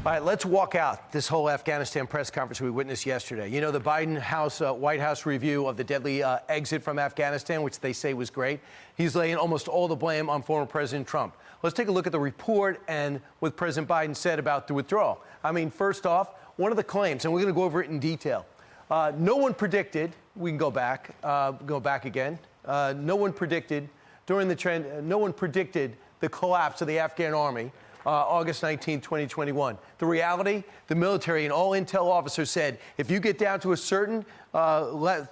All right, let's walk out this whole Afghanistan press conference we witnessed yesterday. You know, the Biden White House review of the deadly exit from Afghanistan, which they say was great. He's laying almost all the blame on former President Trump. Let's take a look at the report and what President Biden said about the withdrawal. I mean, first off, one of the claims, and we're going to go over it in detail. No one predicted, we can go back again. No one predicted during the trend, no one predicted the collapse of the Afghan army. August 19, 2021. The reality, the military and all intel officers said, if you get down to a certain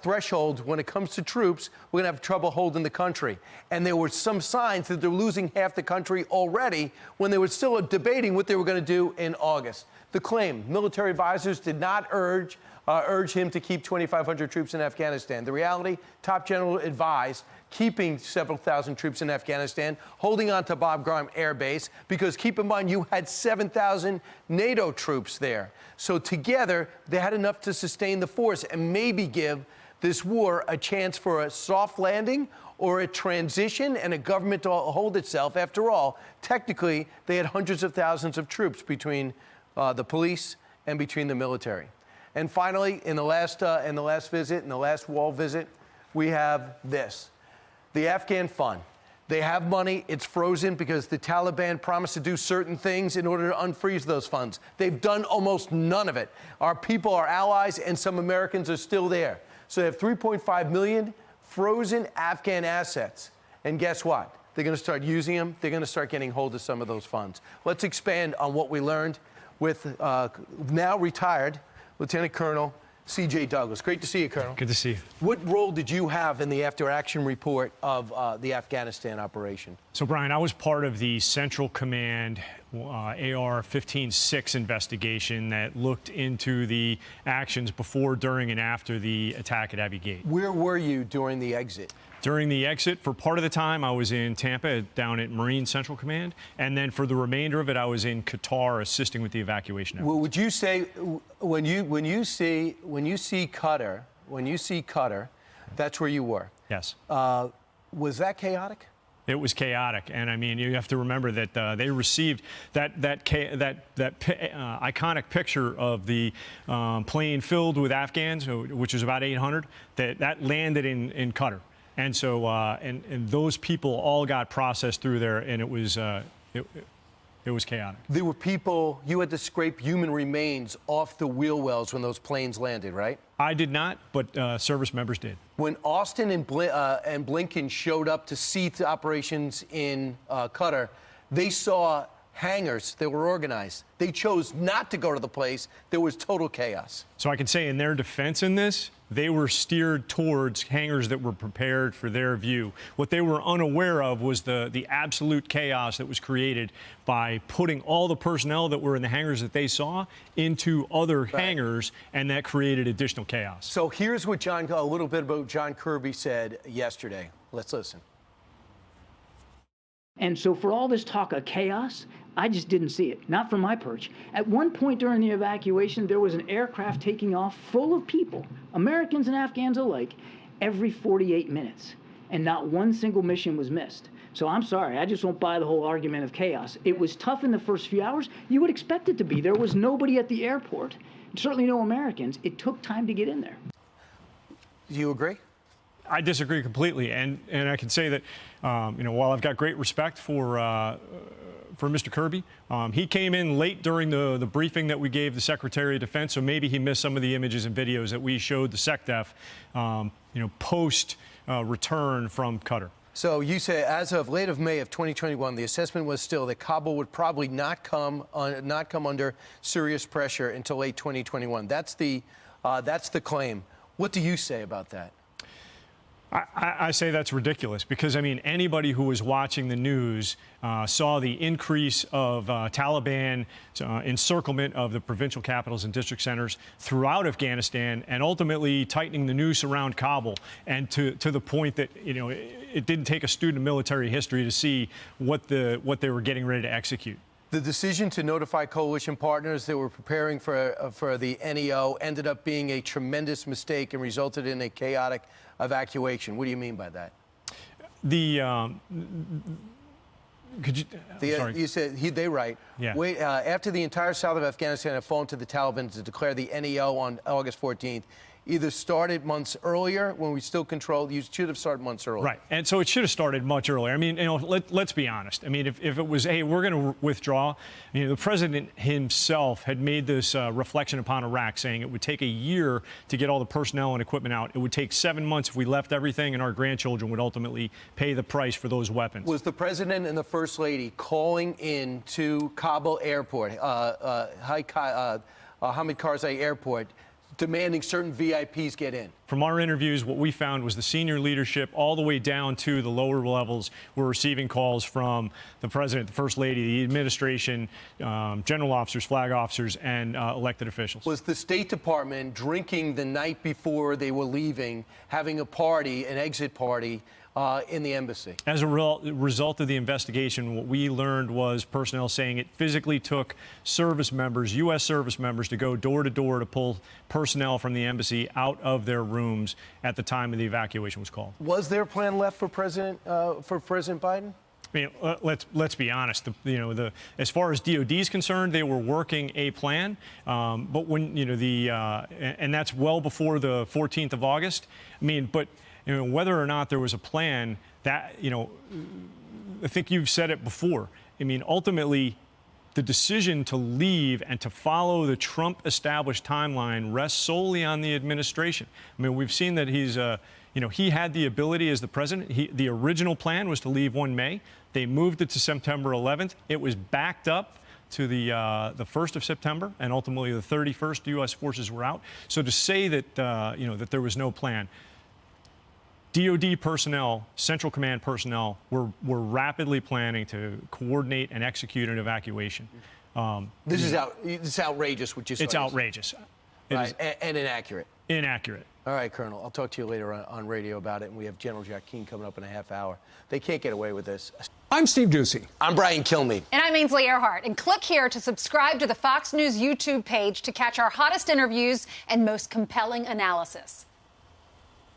threshold when it comes to troops, we're going to have trouble holding the country. And there were some signs that they're losing half the country already when they were still debating what they were going to do in August. The claim, military advisors did not urge him to keep 2,500 troops in Afghanistan. The reality, top general advised keeping several thousand troops in Afghanistan, holding on to Bob Graham Air Base, because keep in mind, you had 7,000 NATO troops there. So together, they had enough to sustain the force and maybe give this war a chance for a soft landing or a transition and a government to hold itself. After all, technically, they had hundreds of thousands of troops between the police and between the military. And finally, in the last wall visit, we have this. The Afghan fund. They have money. It's frozen because the Taliban promised to do certain things in order to unfreeze those funds. They've done almost none of it. Our people, our allies, and some Americans are still there. So they have 3.5 million frozen Afghan assets. And guess what? They're going to start using them. They're going to start getting hold of some of those funds. Let's expand on what we learned with now retired Lieutenant Colonel C.J. Douglas. Great to see you, Colonel. Good to see you. What role did you have in the after-action report of the Afghanistan operation? So, Brian, I was part of the Central Command AR-15-6 investigation that looked into the actions before, during, and after the attack at Abbey Gate. Where were you during the exit? During the exit, for part of the time, I was in Tampa, down at Marine Central Command, and then for the remainder of it, I was in Qatar assisting with the evacuation efforts. Well, would you say when you see Qatar, that's where you were? Yes. Was that chaotic? It was chaotic, and I mean, you have to remember that they received that iconic picture of the plane filled with Afghans, which was about 800, that landed in Qatar. And so, and those people all got processed through there, and it was chaotic. There were people, you had to scrape human remains off the wheel wells when those planes landed, right? I did not, but service members did. When Austin and Blinken showed up to see the operations in Qatar, they saw hangars that were organized. They chose not to go to the place. There was total chaos. So I can say in their defense in this, they were steered towards hangars that were prepared for their view. What they were unaware of was the absolute chaos that was created by putting all the personnel that were in the hangars that they saw into other hangars, and that created additional chaos. So here's what a little bit about John Kirby said yesterday. Let's listen. And so for all this talk of chaos, I just didn't see it, not from my perch. At one point during the evacuation, there was an aircraft taking off full of people, Americans and Afghans alike, every 48 minutes. And not one single mission was missed. So I'm sorry, I just won't buy the whole argument of chaos. It was tough in the first few hours. You would expect it to be. There was nobody at the airport, certainly no Americans. It took time to get in there. Do you agree? I disagree completely, and I can say that, while I've got great respect for Mr. Kirby, he came in late during the briefing that we gave the Secretary of Defense, so maybe he missed some of the images and videos that we showed the SecDef, post return from Qatar. So you say, as of late of May of 2021, the assessment was still that Kabul would probably not come under serious pressure until late 2021. That's the claim. What do you say about that? I say that's ridiculous because, I mean, anybody who was watching the news saw the increase of Taliban encirclement of the provincial capitals and district centers throughout Afghanistan, and ultimately tightening the noose around Kabul, and to the point that, it didn't take a student of military history to see what they were getting ready to execute. The decision to notify coalition partners that were preparing for the NEO ended up being a tremendous mistake and resulted in a chaotic evacuation. What do you mean by that? Could you? Sorry. You said they write. Yeah. Wait, after the entire south of Afghanistan had fallen to the Taliban to declare the NEO on August 14th, either started months earlier when we still controlled. You should have started months earlier. Right, and so it should have started much earlier. I mean, let's be honest. I mean, if it was, hey, we're going to withdraw, the president himself had made this reflection upon Iraq, saying it would take a year to get all the personnel and equipment out. It would take 7 months if we left everything, and our grandchildren would ultimately pay the price for those weapons. Was the president and the first lady calling in to Kabul airport, Hamid Karzai airport, demanding certain VIPs get in? From our interviews, what we found was the senior leadership all the way down to the lower levels were receiving calls from the president, the first lady, the administration, general officers, flag officers, and elected officials. Was the State Department drinking the night before they were leaving, having a party, an exit party, in the embassy? As a result of the investigation, what we learned was personnel saying it physically took service members, U.S. service members, to go door to door to pull personnel from the embassy out of their rooms at the time of the evacuation was called. Was there a plan left for President Biden? I mean, let's be honest. As far as DOD is concerned, they were working a plan, but when and that's well before the 14th of August. I mean, but whether or not there was a plan, that I think you've said it before. I mean, ultimately, the decision to leave and to follow the Trump-established timeline rests solely on the administration. I mean, we've seen that he's he had the ability as the president. The original plan was to leave 1 May. They moved it to September 11th. It was backed up to the 1st of September, and ultimately the 31st U.S. forces were out. So to say that that there was no plan, DOD personnel, Central Command personnel, were rapidly planning to coordinate and execute an evacuation. This is outrageous, which is it's outrageous. Right, and inaccurate. Inaccurate. All right, Colonel. I'll talk to you later on radio about it, and we have General Jack Keane coming up in a half hour. They can't get away with this. I'm Steve Doocy. I'm Brian Kilmeade. And I'm Ainsley Earhart. And click here to subscribe to the Fox News YouTube page to catch our hottest interviews and most compelling analysis.